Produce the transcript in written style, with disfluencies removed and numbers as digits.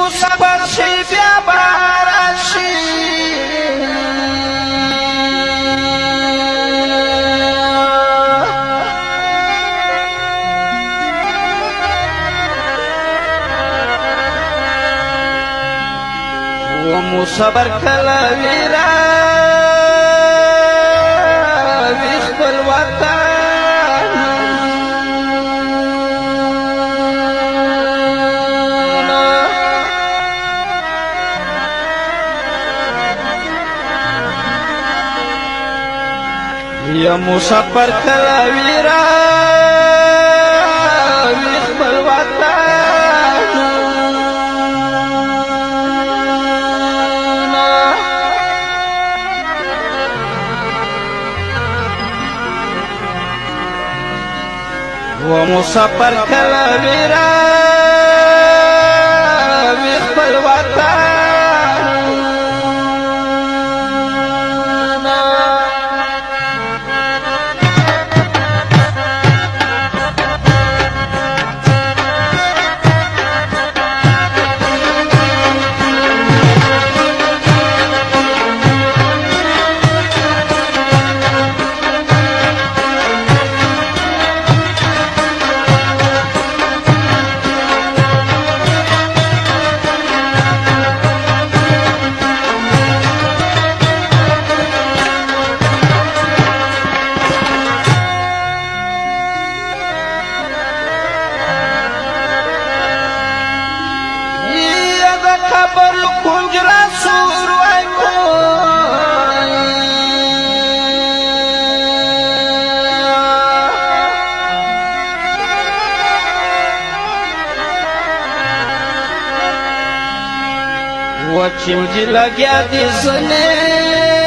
مسافر شي بیا باران شي و مسافر کله ویرا وی خپل وطن یا مسافر کله ویرا وی خپل وطن و مسافر کله ویرا وی خپل وطن خبر کنج را سور وای و چیم جی لگیا دی سنے